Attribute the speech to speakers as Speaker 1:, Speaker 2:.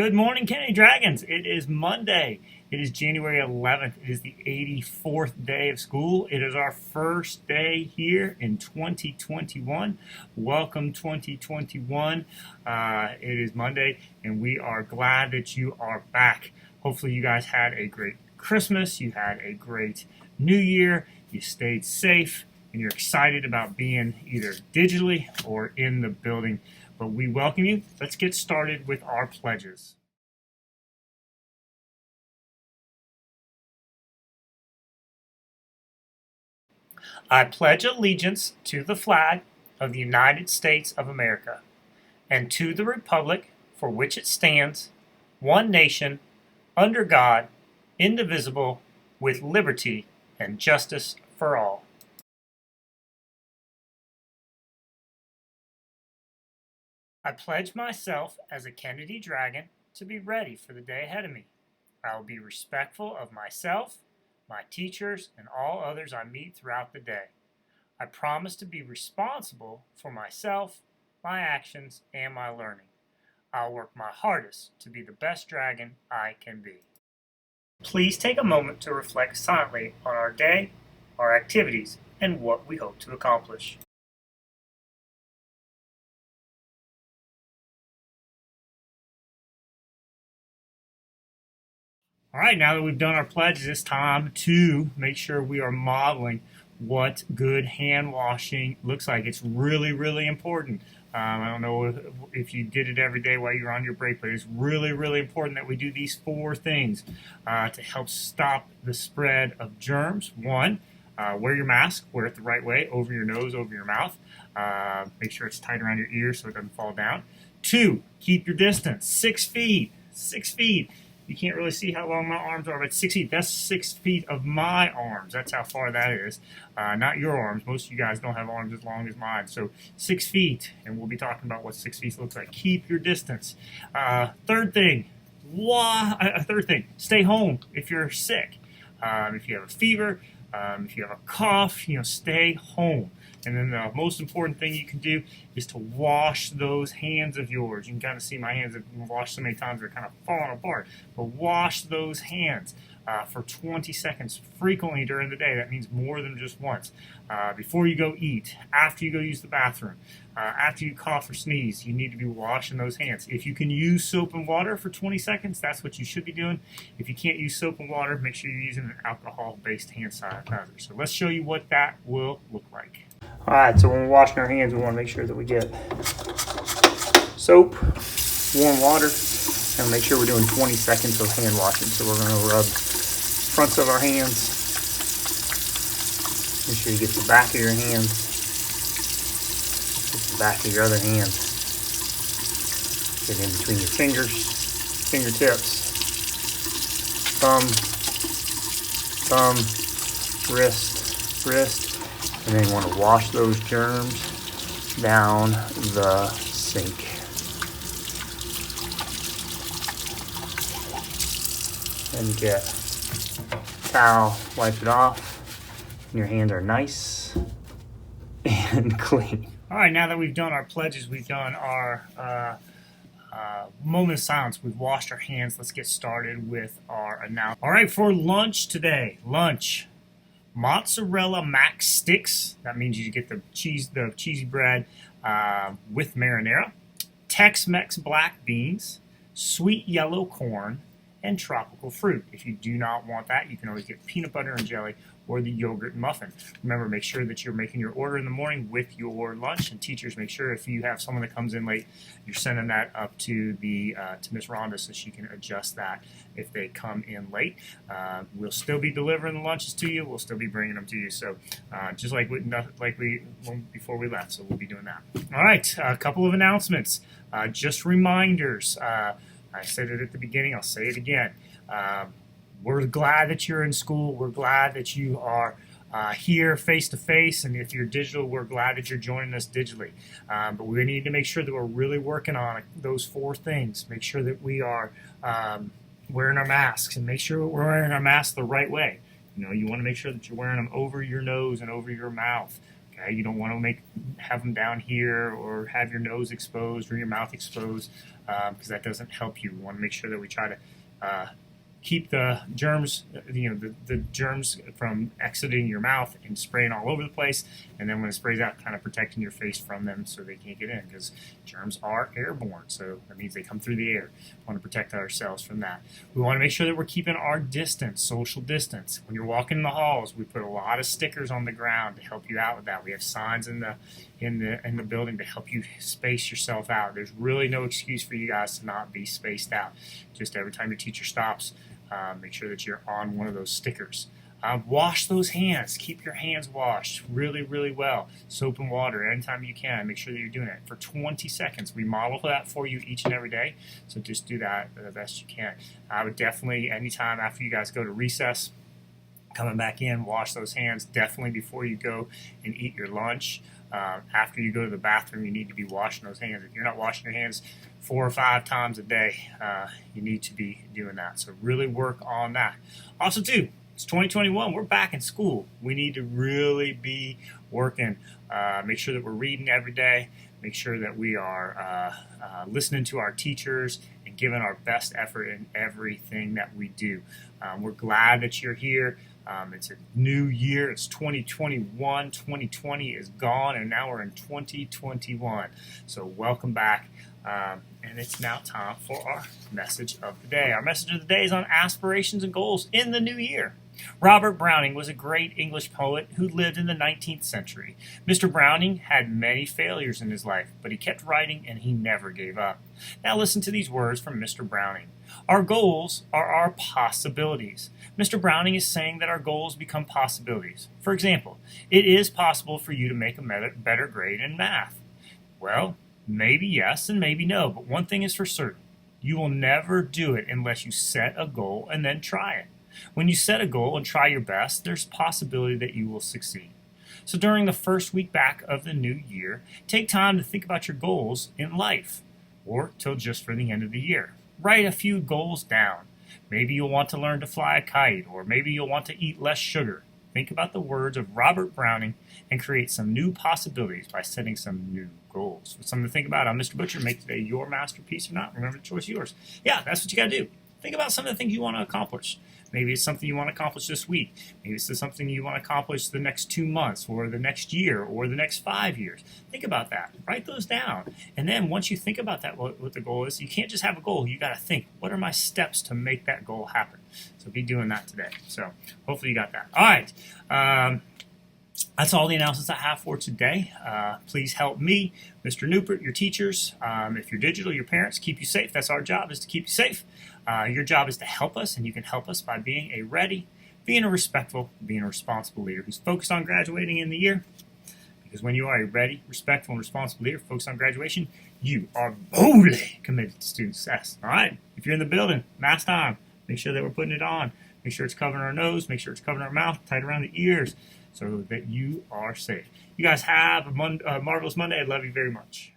Speaker 1: Good morning, Kennedy Dragons. It is Monday. It is January 11th. It is the 84th day of school. It is our first day here in 2021. Welcome 2021. It is Monday, and we are glad that you are back. Hopefully you guys had a great Christmas. You had a great New Year. You stayed safe, and you're excited about being either digitally or in the building. But we welcome you. Let's get started with our pledges. I pledge allegiance to the flag of the United States of America and to the republic for which it stands, one nation, under God, indivisible, with liberty and justice for all. I pledge myself as a Kennedy Dragon to be ready for the day ahead of me. I will be respectful of myself, my teachers, and all others I meet throughout the day. I promise to be responsible for myself, my actions, and my learning. I'll work my hardest to be the best dragon I can be. Please take a moment to reflect silently on our day, our activities, and what we hope to accomplish. All right, now that we've done our pledges, it's time to make sure we are modeling what good hand washing looks like. It's really, really important. I don't know if you did it every day while you're on your break, but it's really, really important that we do these four things to help stop the spread of germs. One, wear your mask, wear it the right way, over your nose, over your mouth. Make sure it's tight around your ears so it doesn't fall down. Two, keep your distance, 6 feet, 6 feet. You can't really see how long my arms are, but 6 feet, that's 6 feet of my arms. That's how far that is. Not your arms. Most of you guys don't have arms as long as mine. So 6 feet, and we'll be talking about what 6 feet looks like. Keep your distance. Third thing, stay home if you're sick. If you have a fever, if you have a cough, stay home. And then the most important thing you can do is to wash those hands of yours. You can kind of see my hands have been washed so many times they're kind of falling apart. But wash those hands for 20 seconds frequently during the day. That means more than just once. Before you go eat, after you go use the bathroom, after you cough or sneeze, you need to be washing those hands. If you can use soap and water for 20 seconds, that's what you should be doing. If you can't use soap and water, make sure you're using an alcohol-based hand sanitizer. So let's show you what that will look like. All right, so when we're washing our hands, we want to make sure that we get soap, warm water, and make sure we're doing 20 seconds of hand washing. So we're going to rub fronts of our hands. Make sure you get the back of your hands, get the back of your other hand, get in between your fingers, fingertips, thumb, wrist. And then you want to wash those germs down the sink. And get a towel, wipe it off, and your hands are nice and clean. All right, now that we've done our pledges, we've done our moment of silence, we've washed our hands, let's get started with our announcement. All right, for lunch today, mozzarella mac sticks. That means you get the cheesy bread with marinara. Tex-Mex black beans, sweet yellow corn, and tropical fruit. If you do not want that, you can always get peanut butter and jelly or the yogurt muffin. Remember, make sure that you're making your order in the morning with your lunch. And teachers, make sure if you have someone that comes in late, you're sending that up to to Miss Rhonda so she can adjust that if they come in late. We'll still be delivering the lunches to you. We'll still be bringing them to you. So just like before we left. So we'll be doing that. All right, a couple of announcements. Just reminders. I said it at the beginning. I'll say it again. We're glad that you're in school. We're glad that you are here face-to-face. And if you're digital, we're glad that you're joining us digitally. But we need to make sure that we're really working on those four things. Make sure that we are wearing our masks and make sure we're wearing our masks the right way. You want to make sure that you're wearing them over your nose and over your mouth. Okay, you don't want to have them down here or have your nose exposed or your mouth exposed, because that doesn't help you. We want to make sure that we try to keep the germs, the germs from exiting your mouth and spraying all over the place, and then when it sprays out, kind of protecting your face from them so they can't get in, because germs are airborne, so that means they come through the air. We want to protect ourselves from that. We want to make sure that we're keeping our distance, social distance. When you're walking in the halls, we put a lot of stickers on the ground to help you out with that. We have signs in the building to help you space yourself out. There's really no excuse for you guys to not be spaced out. Just every time your teacher stops, make sure that you're on one of those stickers. Wash those hands. Keep your hands washed really, really well. Soap and water anytime you can. Make sure that you're doing it for 20 seconds. We model that for you each and every day, so just do that the best you can. I would definitely, anytime after you guys go to recess, coming back in, wash those hands. Definitely before you go and eat your lunch. After you go to the bathroom, you need to be washing those hands. If you're not washing your hands 4 or 5 times a day, you need to be doing that. So really work on that. Also, too, it's 2021. We're back in school. We need to really be working. Make sure that we're reading every day. Make sure that we are listening to our teachers and giving our best effort in everything that we do. We're glad that you're here. It's a new year. It's 2021. 2020 is gone, and now we're in 2021. So welcome back. And it's now time for our message of the day. Our message of the day is on aspirations and goals in the new year. Robert Browning was a great English poet who lived in the 19th century. Mr. Browning had many failures in his life, but he kept writing and he never gave up. Now listen to these words from Mr. Browning. Our goals are our possibilities. Mr. Browning is saying that our goals become possibilities. For example, it is possible for you to make a better grade in math. Well, maybe yes and maybe no, but one thing is for certain. You will never do it unless you set a goal and then try it. When you set a goal and try your best, there's a possibility that you will succeed. So during the first week back of the new year, take time to think about your goals in life, or till just for the end of the year. Write a few goals down. Maybe you'll want to learn to fly a kite, or maybe you'll want to eat less sugar. Think about the words of Robert Browning and create some new possibilities by setting some new goals. Something to think about. I'm Mr. Butcher. Make today your masterpiece or not. Remember, the choice is yours. Yeah, that's what you got to do. Think about some of the things you want to accomplish. Maybe it's something you want to accomplish this week. Maybe it's something you want to accomplish the next 2 months or the next year or the next 5 years. Think about that. Write those down. And then once you think about that, what the goal is, you can't just have a goal. You got to think, what are my steps to make that goal happen? So be doing that today. So hopefully you got that. All right. That's all the announcements I have for today. Please help me, Mr. Newport, your teachers. If you're digital, your parents, keep you safe. That's our job, is to keep you safe. Your job is to help us, and you can help us by being a ready, being a respectful, being a responsible leader who's focused on graduating in the year. Because when you are a ready, respectful, and responsible leader focused on graduation, you are boldly committed to student success. All right? If you're in the building, mask on. Make sure that we're putting it on. Make sure it's covering our nose. Make sure it's covering our mouth, tight around the ears, so that you are safe. You guys have a marvelous Monday. I love you very much.